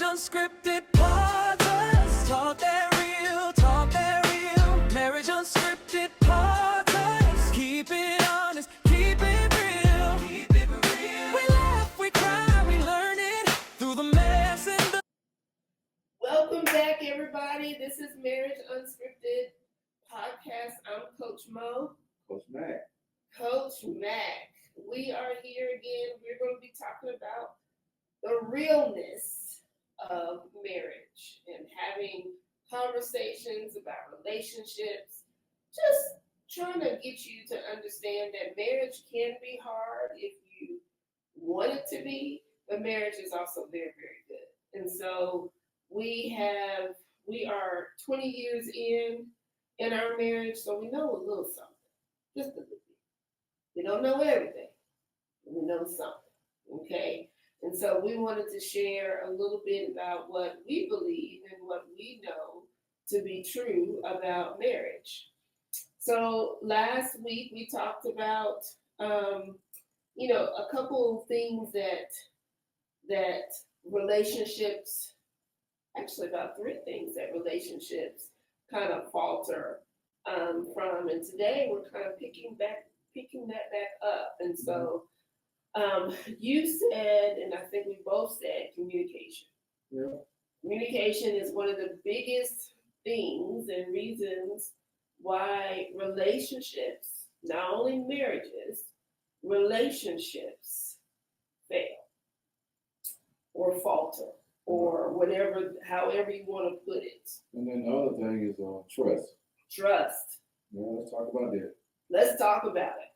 Marriage Unscripted podcast. Talk that real. Marriage Unscripted podcast. Keep it honest, keep it real. We laugh, we cry, we learn it through the mess and the... Welcome back, everybody. This is Marriage Unscripted podcast. I'm Coach Mo. Coach Mac. Coach Mac. We are here again. We're going to be talking about the realness of marriage and having conversations about relationships. Just trying to get you to understand that marriage can be hard if you want it to be, but marriage is also very, very good. And so we are 20 years in our marriage, so we know a little something, just a little bit. We don't know everything, but we know something, okay? And so we wanted to share a little bit about what we believe and what we know to be true about marriage. So last week we talked about, a couple of things that relationships, actually about three things that relationships kind of falter from. And today we're kind of picking that back up. And so you said, and I think we both said, communication. Yeah. Communication is one of the biggest things and reasons why relationships, not only marriages, relationships fail or falter or whatever, however you want to put it. And then the other thing is trust. Trust. Yeah, let's talk about that. Let's talk about it.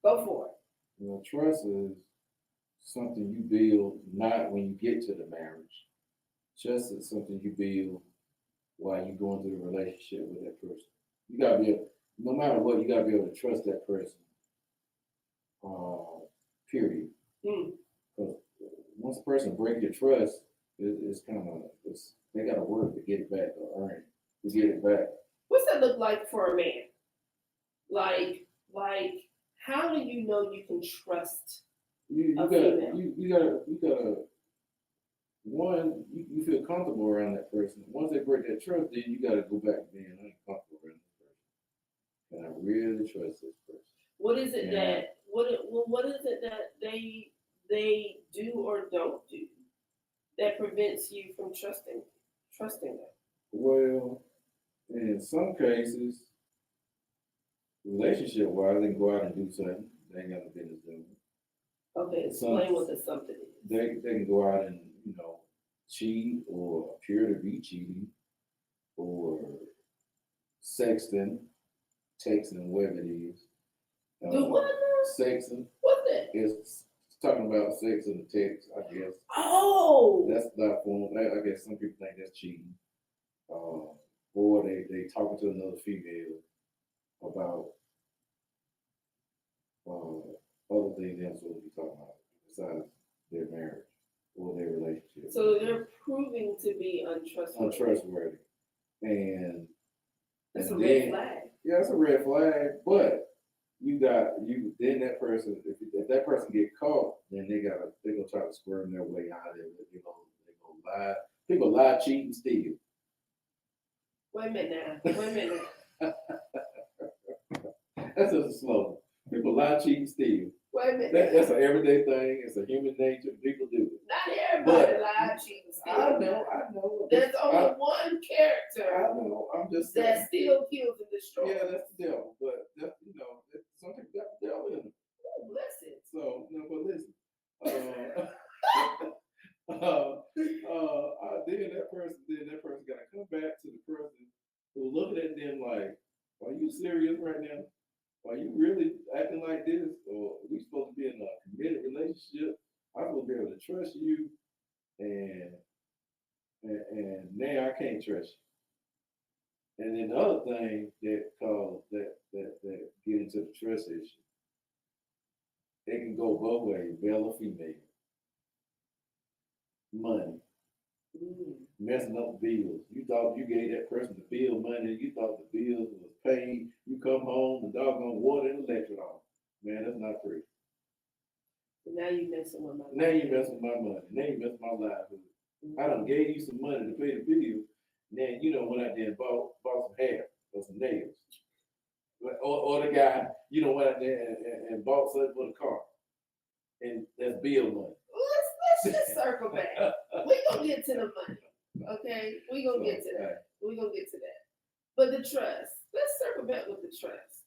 Go for it. Trust is something you build not when you get to the marriage. Trust is something you build while you're going through the relationship with that person. You gotta be able, no matter what, you gotta be able to trust that person. Period. Because once a person breaks your trust, they gotta work to get it back or earn it to get it back. What's that look like for a man? Like, how do you know you can trust You gotta one, you feel comfortable around that person. Once they break that trust, then you gotta go back and being uncomfortable around this person. Can I really trust this person? What is it that they do or don't do that prevents you from trusting them? Well, in some cases, relationship-wise, they can go out and do something they ain't got no business doing. Okay, explain what the something is. They can go out and, cheat or appear to be cheating or sexting, texting, whatever it is. Do what? Sexting. What's that? It's talking about sex in the text, I guess. Oh! That's not form. I guess some people think that's cheating. Or they talking to another female about other things they're supposed to be talking about besides their marriage or their relationship. So they're proving to be untrustworthy. And that's a red flag. Yeah, it's a red flag. But then that person, if that person get caught, then they're gonna try to squirm their way out of it. They're gonna lie. People lie, cheat, and steal. Wait a minute now. That's just a slogan. People lie, cheat, and steal. Wait a minute. That's an everyday thing. It's a human nature. People do it. Not everybody lie, cheat, and steal. I know. There's only one character. I know. I'm just saying. That still kills and destroys. Yeah, that's the devil. But some people got the devil in them. Oh, bless it. So but listen. Then that person gotta come back to the person who's looking at them like, are you serious right now? Are you really acting like this? Or are we supposed to be in a committed relationship? I'm supposed to be able to trust you, and now I can't trust you. And then the other thing that get into the trust issue, it can go both ways, male or female. Money. Messing up bills. You thought you gave that person the bill money, you thought the bills was paid, you come home, the doggone water and electric off. Man, that's not free. Now you messing with my money. Now you messing with my money. Now you messing with my livelihood. I done gave you some money to pay the bill. Then you know went out there and bought some hair or some nails. Or the guy, you know, went out there and bought something for the car. And that's bill money. Let's just circle back. We gonna get to the money. Okay? We gonna get to that. We gonna get to that. But the trust. Let's circle back with the trust.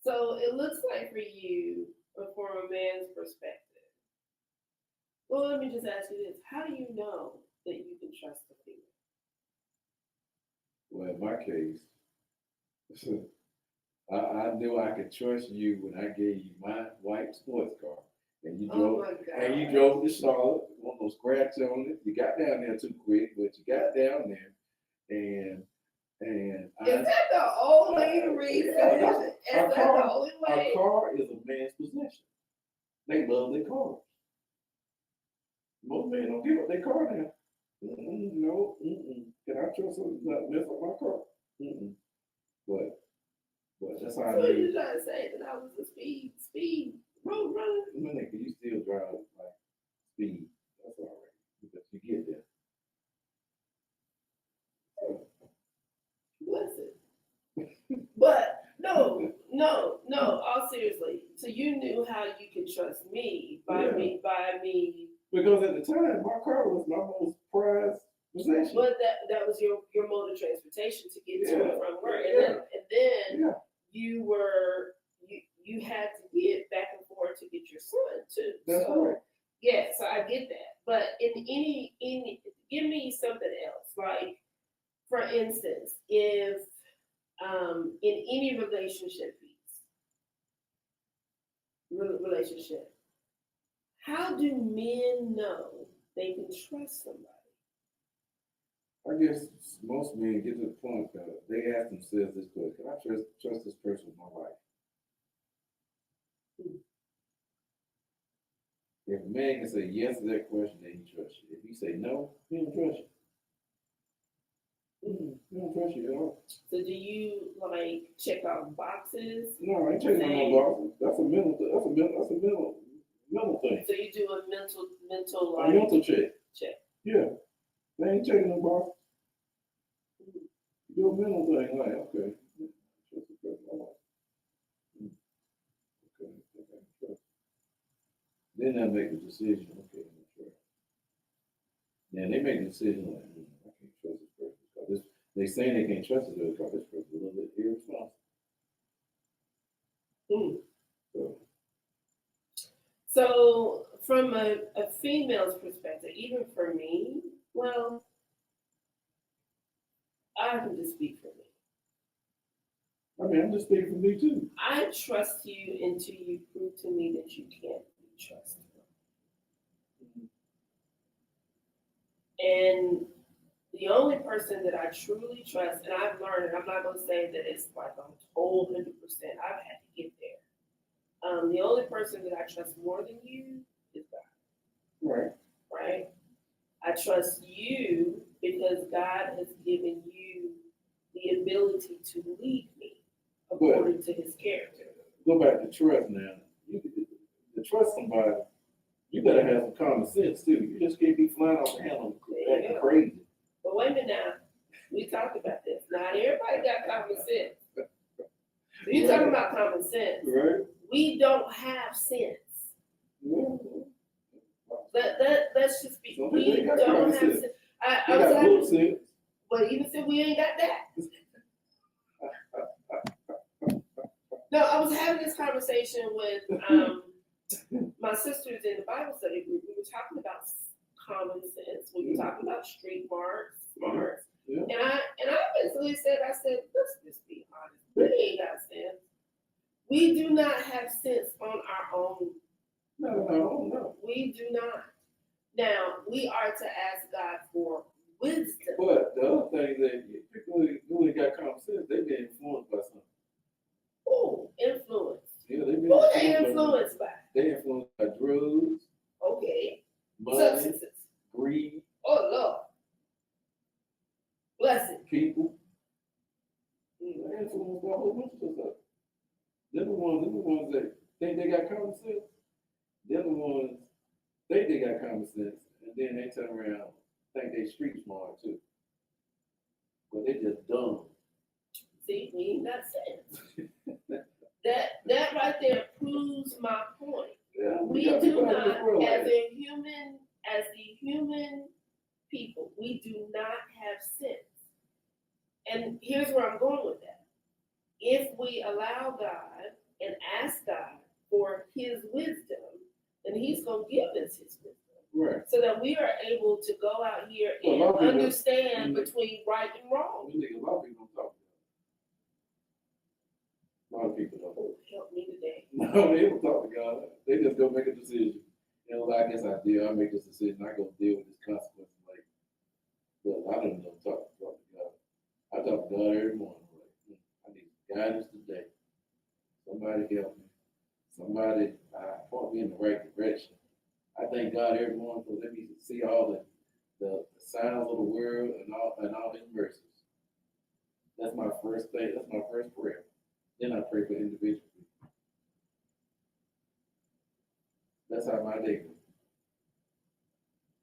So it looks like for you, or from a man's perspective. Well, let me just ask you this. How do you know that you can trust a female? Well, in my case, I knew I could trust you when I gave you my white sports car. And you drove, to Charlotte, one of those scratch on it. You got down there too quick, but you got down there, and is that the only reason? Is that the only way? A car is a man's possession. They love their cars. Most men don't give up their car now. No. Can I trust them not mess up my car? But that's how I So knew. you trying to say that I was a speed road runner? Nigga, you still drive like speed. That's all right. But you get there. Listen. But no, all seriously. So you knew how you can trust me by me. Because at the time, my car was my most prized possession. But that was your mode of transportation to get to and from work. And then you had to get back and forth to get your son too. That's right. Yeah, so I get that. But in give me something else. Like, for instance, if in any relationship, how do men know they can trust somebody? I guess most men get to the point that they ask themselves this question: can I trust this person with my life? If a man can say yes to that question, then he trusts you. If he say no, he don't trust you. He don't trust you at all. So do you check off boxes? No, I ain't checking no boxes. That's a mental thing. So you do a mental A mental check. Check. Yeah. They ain't checking no boxes. You do a mental thing, like, okay. Trust the person I like. Okay. Then they make a decision, okay, I'm gonna trust. Then they make a decision like, I can't trust this person because they saying they can't trust this person because this person is a little bit irresponsible. So from a female's perspective, even for me, well, I can just speak for me. I mean, I'm just speaking for me too. I trust you until you prove to me that you can't be trusted. And the only person that I truly trust, and I've learned, and I'm not going to say that it's like I'm told 100%, I've had to get there. The only person that I trust more than you is God. Right. Right? I trust you because God has given you the ability to lead me according to his character. Go back to trust now. To trust somebody, you better have some common sense too. You just can't be flying off the handle acting crazy. But wait a minute now. We talked about this. Not everybody got common sense. So you're talking about common sense. Right. We don't have sense. Let's just be. We don't have sense. I was having sense. But even if we ain't got that. No, I was having this conversation with my sisters in the Bible study group. We were talking about common sense. We were talking about street smarts. Yeah. And I basically said, let's just be honest. We ain't got sense. We do not have sense on our own. No. We do not. Now, we are to ask God for wisdom. But the other thing is that people who ain't got common sense, they've been influenced by something. Oh, influence. Yeah, they've been Who are they influenced by? They're influenced by drugs. Okay. Money, substances. Greed. Oh, Lord. Blessing. People. They're influenced by a whole bunch of stuff. They're the ones that think they got common sense. They're the ones think they got common sense, and then they turn around think they street smart too. But they just dumb. See, we ain't got sense. That right there proves my point. Yeah, We got do people out in not, this world like as that. the human people, we do not have sense. And here's where I'm going with that. If we allow God and ask God for his wisdom, then he's going to give us his wisdom. Right. So that we are able to go out here Well, a and lot of people- understand between right and wrong. You think a lot of people don't talk to God. A lot of people don't. Oh, help me today. No, they don't talk to God. They just go make a decision. You know, like I guess I make this decision. I go deal with this consequence. Like, but I don't know talk to God. I talk to God every morning. Like, I need guidance today. Somebody help me. Somebody point me in the right direction. I thank God every morning for letting me see all the signs of the world and all his mercies. That's my first thing. That's my first prayer. Then I pray for individual people. That's how my day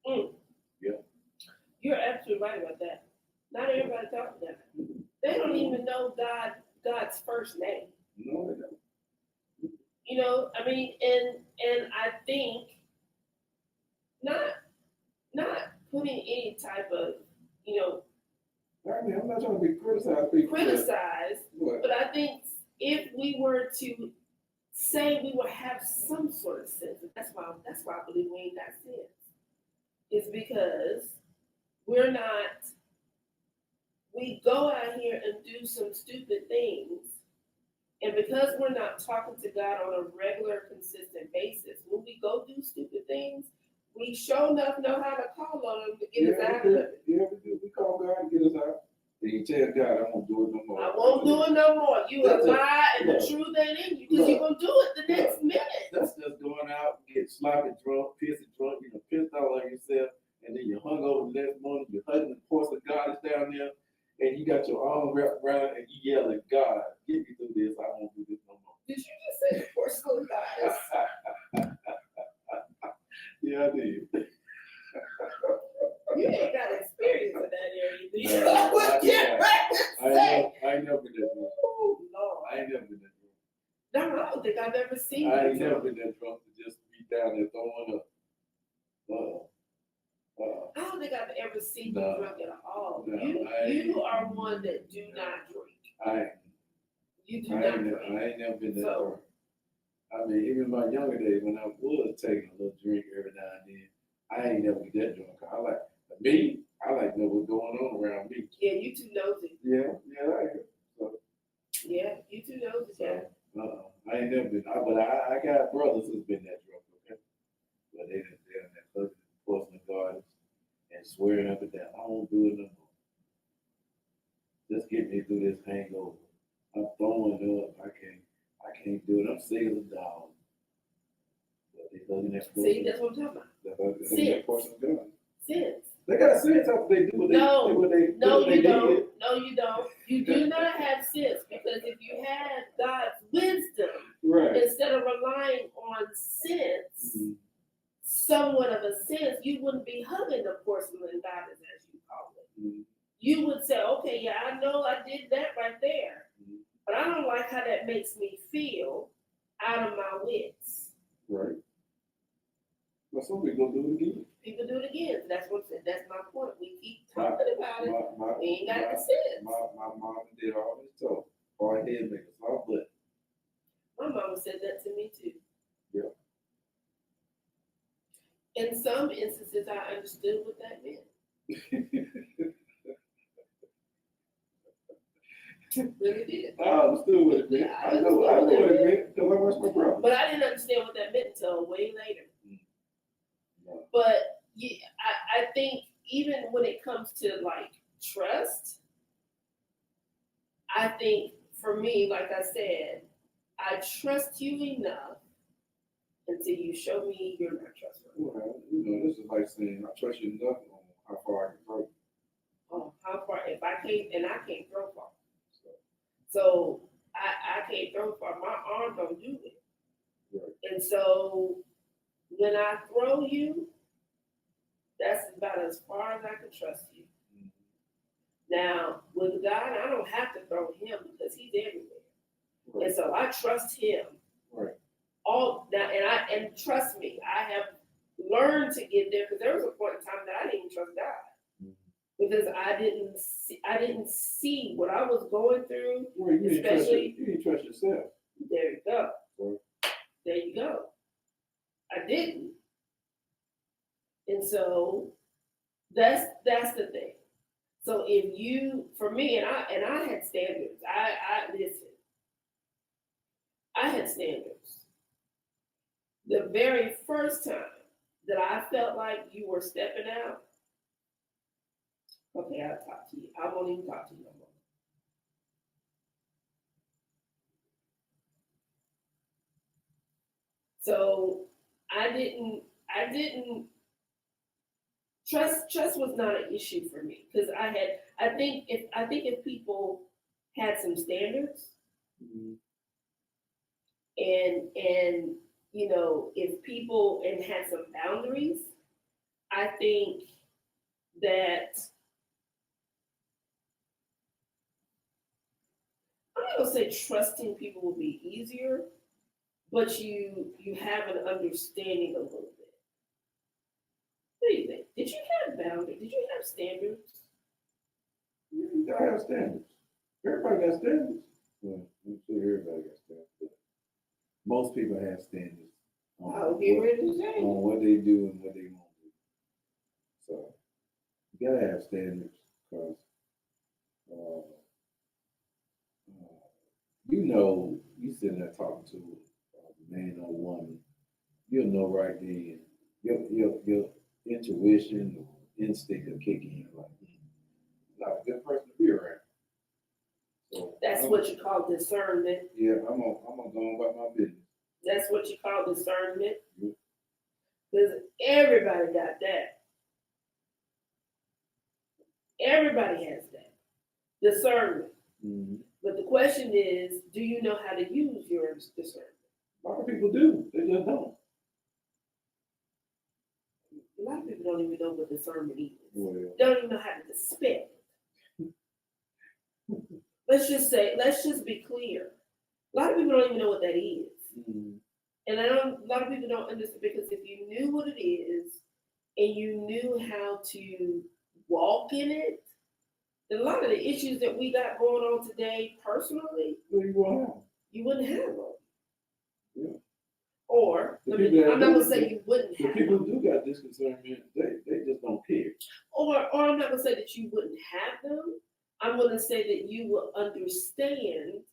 goes. Yeah. You're absolutely right about that. Not everybody talks about that. They don't even know God's first name. No, they don't. You know, I mean, and I think not putting any type of, you know, I mean, I'm not trying to be criticized. but I think if we were to say we would have some sort of sense, that's why I believe we ain't got sense, is because we go out here and do some stupid things, and because we're not talking to God on a regular, consistent basis, when we go do stupid things, we sure enough know how to call on him to get us out of it. Yeah, we do. We call God and get us out. And you tell God, I won't do it no more. I won't do it no more. You a lie and the truth ain't in you because you're going to do it the next minute. That's just going out, get sloppy drunk, pissed drunk, pissed all on yourself, and then you're hungover the next morning, you're hugging the porcelain goddess down there, and you got your arm wrapped around and you yelling, God, get me through this. I won't do this no more. Did you just say the porcelain goddess? Yeah, I did. You ain't got experience in that area, do you? No, What you say? I ain't never been that drunk. Oh, Lord. I ain't never been that drunk. No, I don't think I've ever seen I you ain't never drunk. been that drunk to just be down there throwing up. I don't think I've ever seen you No. drunk at all. No, You are one that do not drink. You do I not ain't drink. never been that So- drunk. I mean, even in my younger days when I was taking a little drink every now and then, I ain't never get that drunk. I like to know what's going on around me. Yeah, you too nosy. Yeah, I am. So, Yeah, you too nosy, Jack. I ain't never been. But I got brothers who's been that drunk, okay? But they're in that hugging porcelain gardens and swearing up and down. I won't do it no more. Just get me through this hangover. I'm throwing up. I can't do it. I'm sick as a dog. But they hugging that porcelain. See, that's what I'm talking about. They're hugging that porcelain garden. Sense. They got sense after they do what they No, do. No, what they you don't. did. No, you don't. You do not have sense because if you had God's wisdom, Right. instead of relying on sense, Mhm. somewhat of a sense, you wouldn't be hugging the porcelain goddess, as you call it. Mhm. You would say, okay, yeah, I know I did that right there, Mhm. but I don't like how that makes me feel out of my wits. Right. But some people gonna do it again. People do it again. That's my point. We keep talking about it. We ain't got the sense. My mom did all this talk. Hard head make us all but. My mama said that to me too. Yeah. In some instances, I understood what that meant. Really did. I understood what it meant. I know what it meant because I watched my brother. But I didn't understand what that meant until way later. No. But yeah, I think even when it comes to like trust, I think for me, like I said, I trust you enough until you show me you're not trustworthy. Well, this is like saying I trust you enough on how far I can throw. Oh, how far? If I can't, and I can't throw far. So I can't throw far. My arm don't do it. Right. And so when I throw you, about as far as I can trust you. Now, with God, I don't have to throw him because he's everywhere. Right. And so I trust him. Right. All now, and trust me, I have learned to get there because there was a point in time that I didn't trust God because I didn't see what I was going through. Well, you especially didn't trust yourself. there you go. Right. There you go. I didn't, and so that's the thing. So if you, for me, and I had standards. I listen. I had standards. The very first time that I felt like you were stepping out, okay, I'll talk to you. I won't even talk to you no more. So I didn't trust was not an issue for me because I think if people had some standards and you know, if people and had some boundaries, I think that I'm not gonna say trusting people will be easier, but you have an understanding a little bit. What do you think? Did you have boundaries? Did you have standards? You gotta have standards. Everybody got standards. Well, I'm sure everybody got standards. But most people have standards I'll get ready to say. on what they do and what they won't do. So you gotta have standards because you know, you sitting there talking to a man or woman, you'll know right then your intuition or instinct will kick in like, not a good person to be around. So That's what you call discernment. Yeah, I'm gonna go about my business. That's what you call discernment. Yeah. Because everybody got that. Everybody has that. Discernment. Mm-hmm. But the question is, do you know how to use your discernment? A lot of people do. They just don't. A lot of people don't even know what discernment is. Well, They don't even know how to spell it. Let's just be clear. A lot of people don't even know what that is. mm-hmm. And a lot of people don't understand because if you knew what it is and you knew how to walk in it, then a lot of the issues that we got going on today personally, you wouldn't have them. Yeah. Or, I'm not going to say you wouldn't The have people them. who do got disconcernment, they just don't care. Or I'm not going to say that you wouldn't have them. I'm going to say that you will understand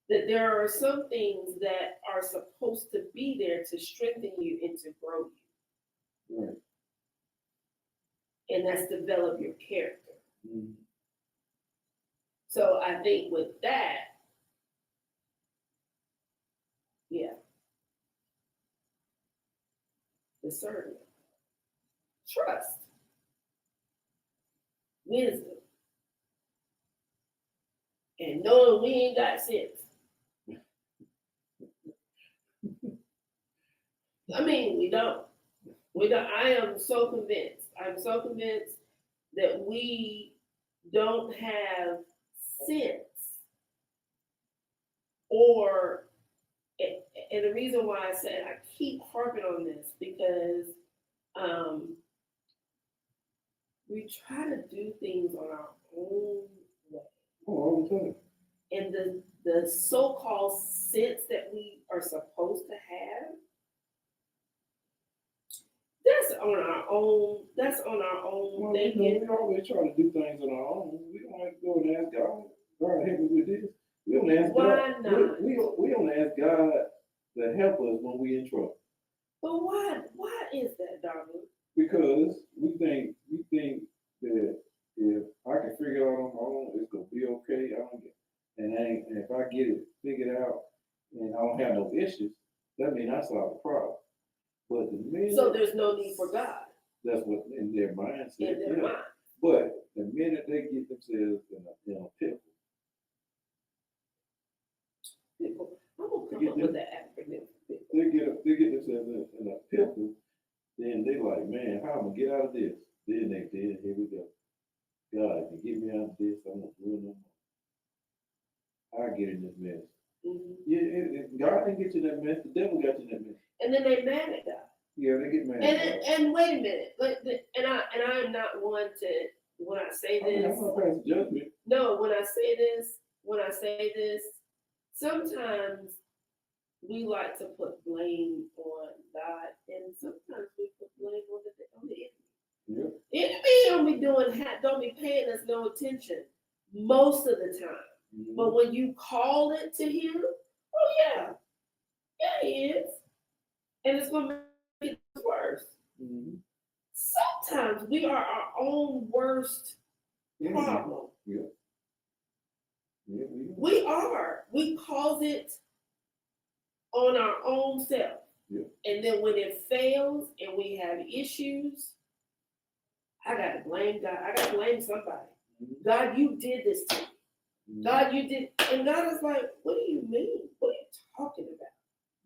that there are some things that are supposed to be there to strengthen you and to grow you. Right. And that's develop your character. Mm-hmm. So I think with that, yeah, discernment, trust, wisdom, and knowing we ain't got sense. I mean, we don't. I am so convinced. I'm so convinced that we don't have sense. Or, and the reason why I said I keep harping on this because we try to do things on our own way. Oh, all the time. And the so-called sense that we are supposed to have, that's on our own. That's on our own Well, thinking. we always try to do things on our own. We don't have to go and ask God. God, help me with this. We don't ask Why God. not? We don't ask God to help us when we're in trouble. But why is that, darling? Because we think that if I can figure it out on my own, it's gonna be okay. And if I get it figured out and I don't have no issues, that means I solve the problem. But the minute, So there's no need for God that's what in their mindset. in their mind. But the minute they get themselves in a pickle, People, I'm gonna come up with that acronym. they get themselves in a pickle, then they like, man, how am I gonna get out of this? here we go. God, if you get me out of this, I'm not doing no more. I get in this mess. Mm-hmm. Yeah, God didn't get you in that mess. The devil got you in that mess. And then they mad at God. Yeah, they get mad. And wait a minute, and I am not one to, when I say this. I'm not passing judgment. No, when I say this, sometimes we like to put blame on God, and sometimes we put blame on the enemy. Yeah. The enemy don't be paying us no attention most of the time. Mm-hmm. But when you call it to him, oh yeah, he is, and it's gonna make it worse. Mm-hmm. Sometimes we are our own worst problem. Yeah. Yeah, We are. We cause it on our own self. Yeah. And then when it fails and we have issues, I got to blame God. I got to blame somebody. Mm-hmm. God, you did this to me. Mm-hmm. God, you did. And God is like, what do you mean? What are you talking about?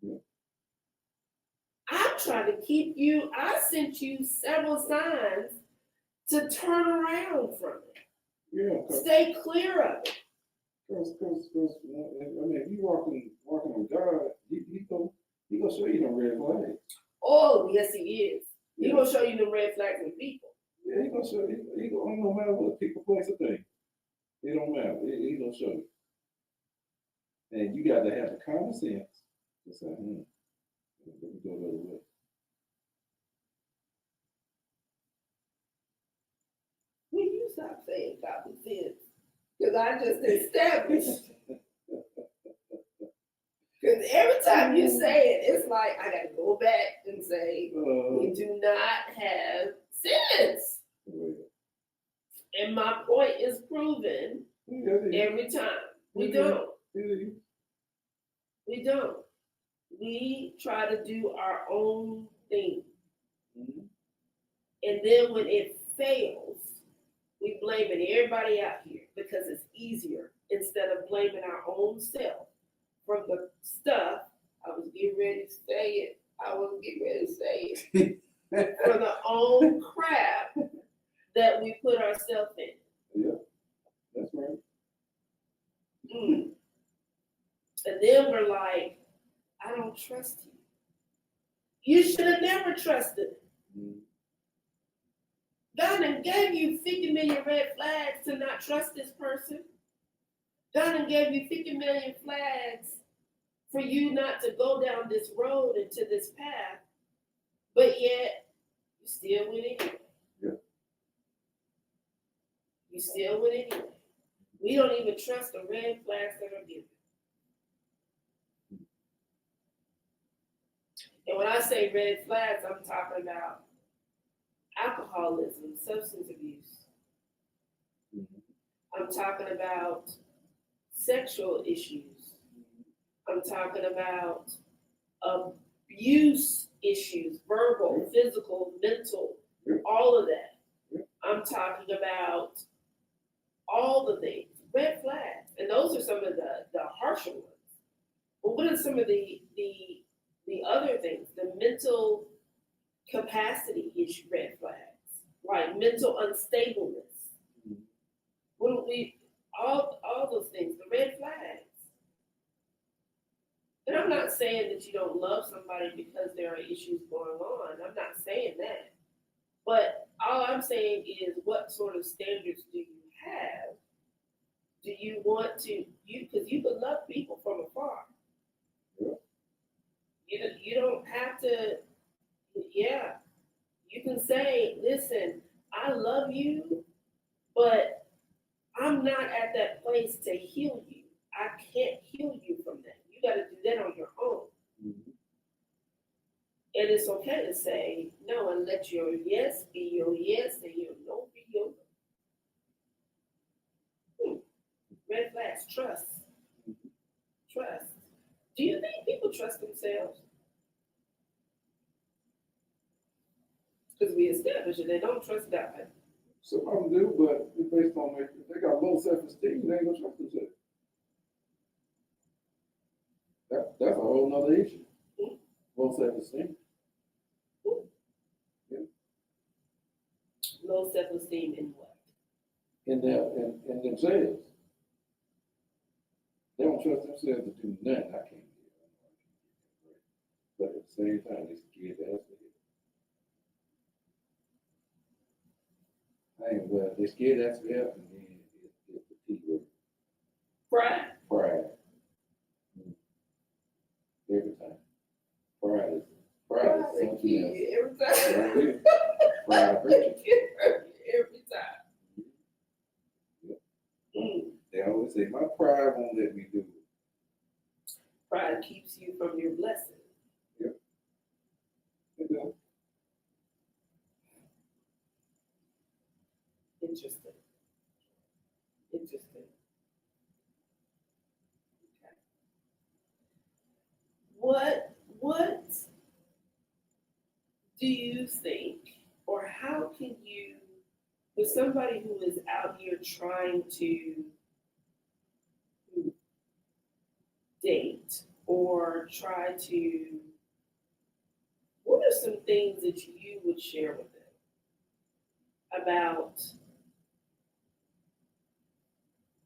Yeah. I'm trying to keep you. I sent you several signs to turn around from it. Yeah. Stay clear of it. Because, I mean, if you walking with God, he gonna show you them red flags. Oh, yes, he is. He Yeah. gonna show you the red flags in people. Yeah, he gonna show you. He gonna, no matter what people, place, or thing. It don't matter. He gonna show you. And you got to have the common sense to say, let me go the other way. Will you stop saying common sense? Because I just established. Because every time you say it, it's like I got to go back and say, we do not have sense. And my point is proven every time. We don't. We don't. We try to do our own thing. Mm-hmm. And then when it fails, we blame everybody out here because it's easier instead of blaming our own self from the stuff. I was getting ready to say it. For the own crap that we put ourselves in. Yeah, that's right. Mm. And then we're like, I don't trust you. You should have never trusted. Mm-hmm. God gave you 50 million red flags to not trust this person. God gave you 50 million flags for you not to go down this road into this path, but yet you still went anyway. Yeah. You still went anyway. We don't even trust the red flags that are given. And when I say red flags, I'm talking about alcoholism, substance abuse. Mm-hmm. I'm talking about sexual issues. I'm talking about abuse issues, verbal, physical, mental, all of that. I'm talking about all the things, red flags. And those are some of the harsher ones. But what are some of the other things? The mental capacity issue red flags, like mental unstableness. Mm-hmm. What do we, all those things, the red flags. And I'm not saying that you don't love somebody because there are issues going on. I'm not saying that. But all I'm saying is, what sort of standards do you have? Do you want to, because you can love people from afar. Yeah. You don't have to, yeah. You can say, listen, I love you, but I'm not at that place to heal you. I can't heal you from that. You got to do that on your own. Mm-hmm. And it's okay to say no and let your yes be your yes and your no be your no. Red flags, trust. Trust. Do you think people trust themselves? Because we established that they don't trust God. Some of them do, but it's based on if they got low self-esteem, they ain't gonna trust themselves. That's a whole nother issue. Mm-hmm. Low self-esteem. Mm-hmm. Yeah. Low self-esteem in what? in themselves. They don't trust themselves to do nothing. I can't do it. But at the same time, they're scared to ask for help. Well, they're scared to ask for help, and then it's the T word. Pride. Pride. Every time. Pride is Pride something else. every time. Right? Pride hurts you. Every time. Yep. Mm. They always say, my pride won't let me do it. Pride keeps you from your blessing. Yep. They do. Interesting. Interesting. Okay. What do you think, or how can you, with somebody who is out here trying to date or try to, what are some things that you would share with them about,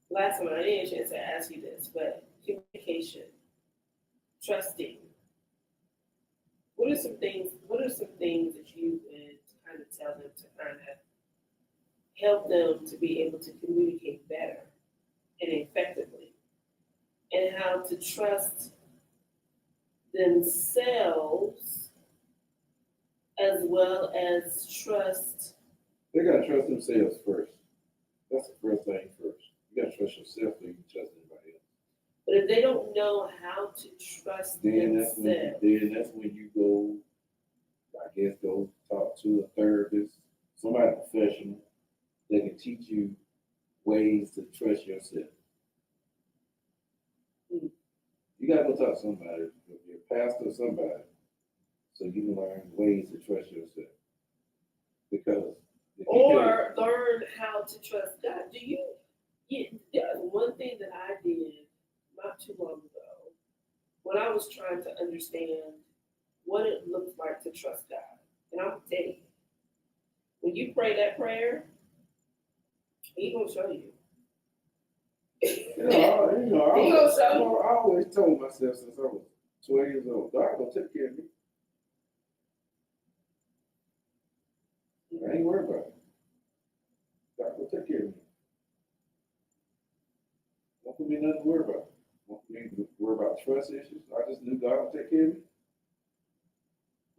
last time I didn't get a chance to ask you this, but communication, trusting. What are some things that you would kind of tell them to kind of help them to be able to communicate better and effectively, and how to trust themselves as well as trust? They gotta trust themselves first. That's the first thing first. You gotta trust yourself before you can trust anybody else. But if they don't know how to trust Then themselves, that's when you go, I guess, go talk to a therapist, somebody professional that can teach you ways to trust yourself. Mm. You gotta go talk to somebody, your pastor or somebody, so you can learn ways to trust yourself. Because if you or learn how to trust God. There's one thing that I did not too long ago when I was trying to understand what it looks like to trust God. And I'm telling you, when you pray that prayer, He's gonna show you. I always told myself since I was 12 years old, God gonna take care of me. I ain't worried about it. God gonna take care of me. Don't put me nothing to worry about. Don't put me to worry about trust issues. I just knew God would take care of me.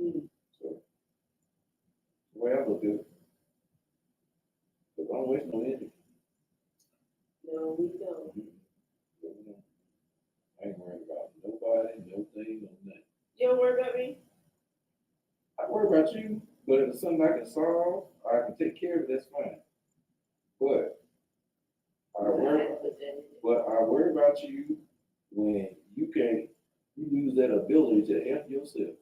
Mm. So, the way I look at it. Because I don't waste no energy. No, we don't. I ain't worried about nobody, no thing, no nothing. You don't worry about me? I worry about you, but if it's something I can solve, I can take care of it, that's fine. But I worry about you when you lose that ability to help yourself.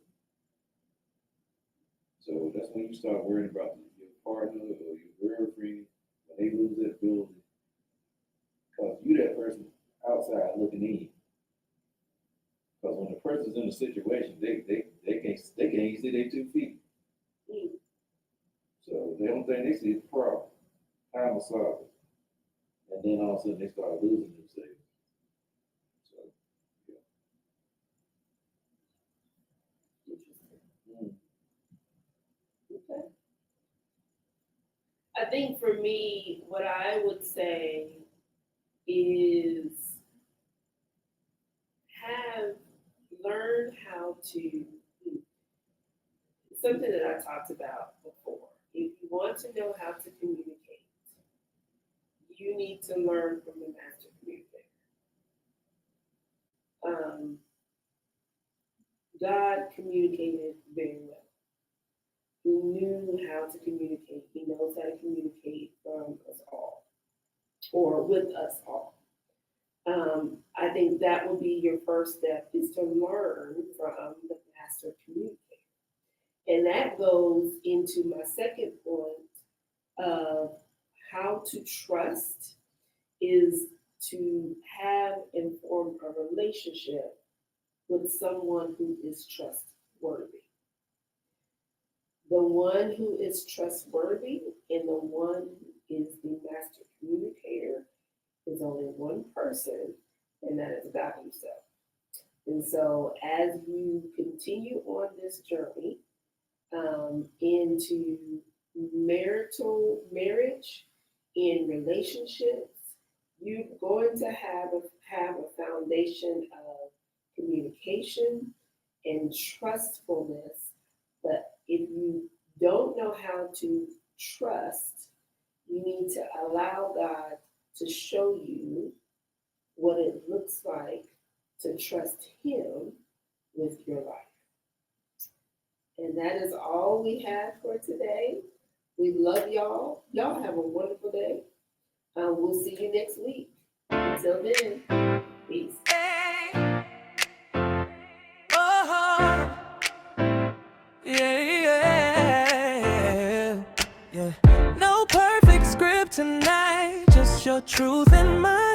So that's when you start worrying about your partner or your girlfriend when they lose that ability. Because you that person outside looking in. Because when the person's in a situation, they can't see their 2 feet. Mm. So the only thing they see is the problem. How to solve it. And then all of a sudden they start losing themselves. So, yeah. Interesting. Okay. I think for me, what I would say is learn how to, something that I talked about before. If you want to know how to communicate, you need to learn from the master communicator. God communicated very well. He knew how to communicate. He knows how to communicate from us all, or with us all. I think that will be your first step, is to learn from the master communicator. And that goes into my second point of how to trust, is to have and form a relationship with someone who is trustworthy. The one who is trustworthy and the one who is the master communicator is only one person, and that is God Himself. And so, as you continue on this journey into marriage, in relationships, you're going to have a foundation of communication and trustfulness. But if you don't know how to trust, you need to allow God to show you what it looks like to trust Him with your life. And that is all we have for today. We love y'all. Y'all have a wonderful day. We'll see you next week. Until then, peace. Hey. Oh, yeah. No perfect script tonight, just your truth and mine.